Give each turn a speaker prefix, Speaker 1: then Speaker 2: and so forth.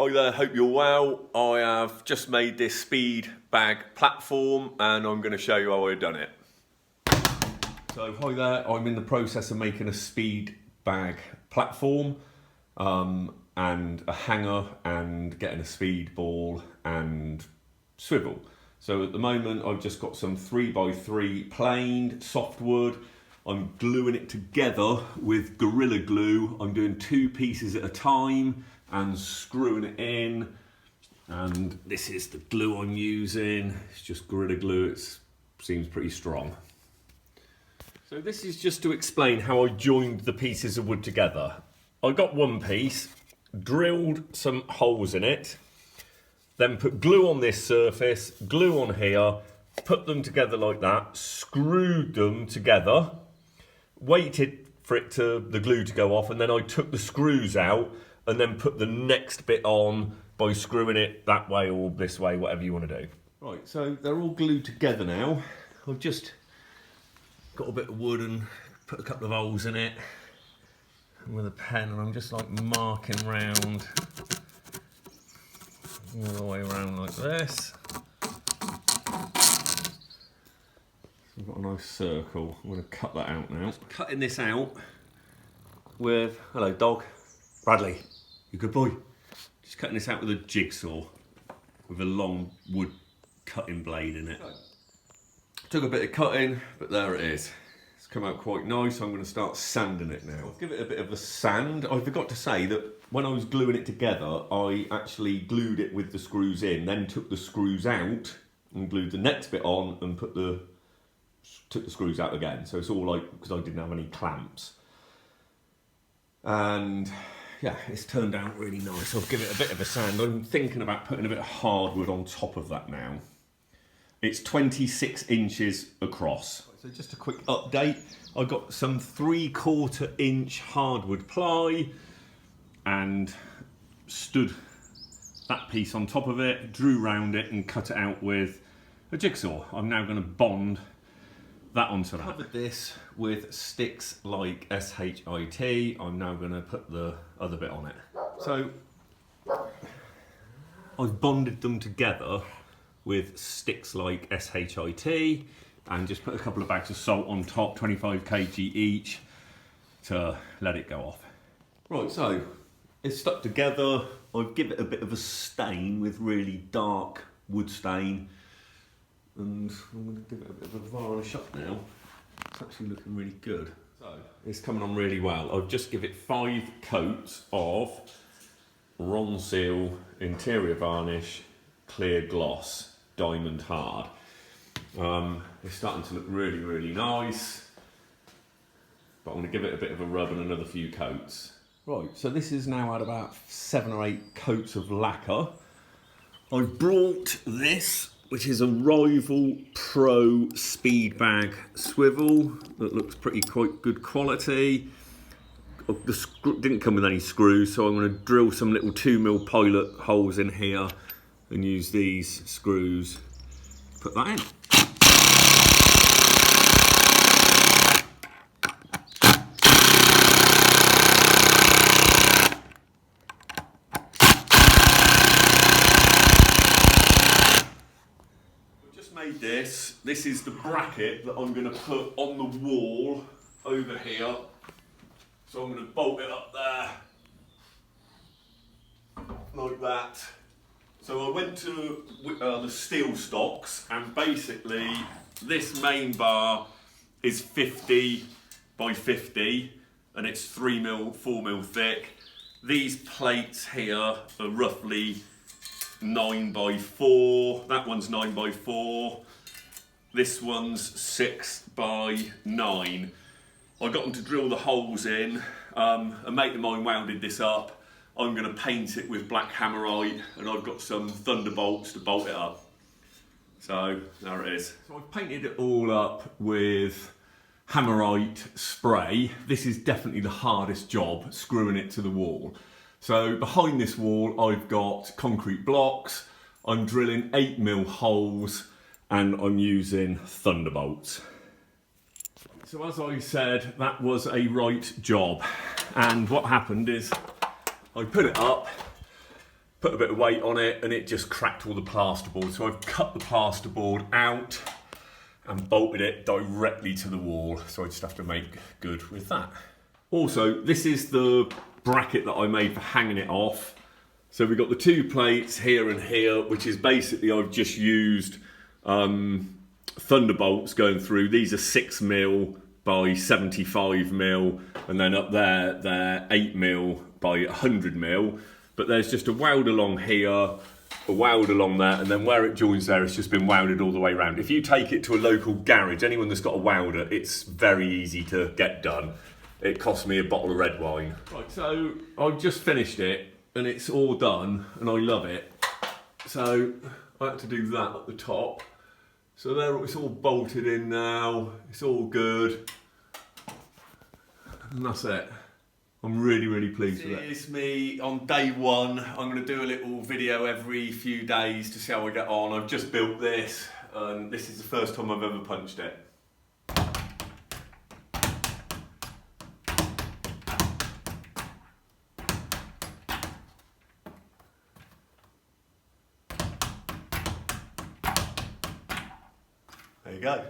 Speaker 1: Hi there, hope you're well. I have just made this speed bag platform and I'm going to show you how I've done it. So hi there, I'm in the process of making a speed bag platform and a hanger and getting a speed ball and swivel. So at the moment I've just got some 3x3 planed softwood. I'm gluing it together with Gorilla Glue. I'm doing 2 pieces at a time and screwing it in, and this is the glue I'm using. It's just Gorilla Glue. It seems pretty strong. So this is just to explain how I joined the pieces of wood together. I got one piece, drilled some holes in it, then put glue on this surface, glue on here, put them together like that, screwed them together, waited for the glue to go off, and then I took the screws out and then put the next bit on by screwing it that way or this way, whatever you want to do. Right, so they're all glued together now. I've just got a bit of wood and put a couple of holes in it with a pen, and I'm just like marking round all the way around like this. I've got a nice circle. I'm going to cut that out now. Cutting this out with, hello dog, Bradley, you good boy. Just cutting this out with a jigsaw with a long wood cutting blade in it. Took a bit of cutting, but there it is. It's come out quite nice, so I'm going to start sanding it now. I'll give it a bit of a sand. I forgot to say that when I was gluing it together, I actually glued it with the screws in, then took the screws out and glued the next bit on and took the screws out again. So it's all like, because I didn't have any clamps. And yeah, it's turned out really nice. I'll give it a bit of a sand. I'm thinking about putting a bit of hardwood on top of that now. It's 26 inches across. So just a quick update. I got some 3/4 inch hardwood ply and stood that piece on top of it, drew round it and cut it out with a jigsaw. I'm now going to bond that onto that. Covered this with sticks like SHIT. I'm now going to put the other bit on it. So I've bonded them together with sticks like SHIT and just put a couple of bags of salt on top, 25 kg each, to let it go off. Right, so it's stuck together. I've given it a bit of a stain with really dark wood stain. And I'm going to give it a bit of a varnish up now. It's actually looking really good. So it's coming on really well. I've just given it 5 coats of Ronseal interior varnish, clear gloss, diamond hard. It's starting to look really, really nice. But I'm going to give it a bit of a rub and another few coats. Right, so this is now at about 7 or 8 coats of lacquer. I've brought this, which is a Rival Pro speed bag swivel that looks quite good quality. Didn't come with any screws, so I'm going to drill some little 2mm pilot holes in here and use these screws to put that in. Made this. This is the bracket that I'm going to put on the wall over here. So I'm going to bolt it up there like that. So I went to the steel stocks, and basically this main bar is 50 by 50 and it's 3mm, 4mm thick. These plates here are roughly 9 by 4, that one's 9 by 4, this one's 6 by 9. I got them to drill the holes in. A mate of mine welded this up. I'm going to paint it with black hammerite, and I've got some thunderbolts to bolt it up. So there it is. So I've painted it all up with hammerite spray. This is definitely the hardest job, screwing it to the wall. So behind this wall I've got concrete blocks, I'm drilling 8mm holes and I'm using thunderbolts. So as I said, that was a right job, and what happened is I put it up put a bit of weight on it and it just cracked all the plasterboard. So I've cut the plasterboard out and bolted it directly to the wall. So I just have to make good with that. Also, this is the bracket that I made for hanging it off. So we've got the 2 plates here and here, which is basically I've just used thunderbolts going through. These are 6mm by 75mm, and then up there they're 8mm by 100mm. But there's just a weld along here, a weld along there, and then where it joins there, it's just been welded all the way around. If you take it to a local garage, anyone that's got a welder, it's very easy to get done. It cost me a bottle of red wine. Right, so I've just finished it, and it's all done, and I love it. So I had to do that at the top. So there, it's all bolted in now. It's all good, and that's it. I'm really, really pleased with it. It's me on day 1. I'm going to do a little video every few days to see how I get on. I've just built this, and this is the first time I've ever punched it. There you go.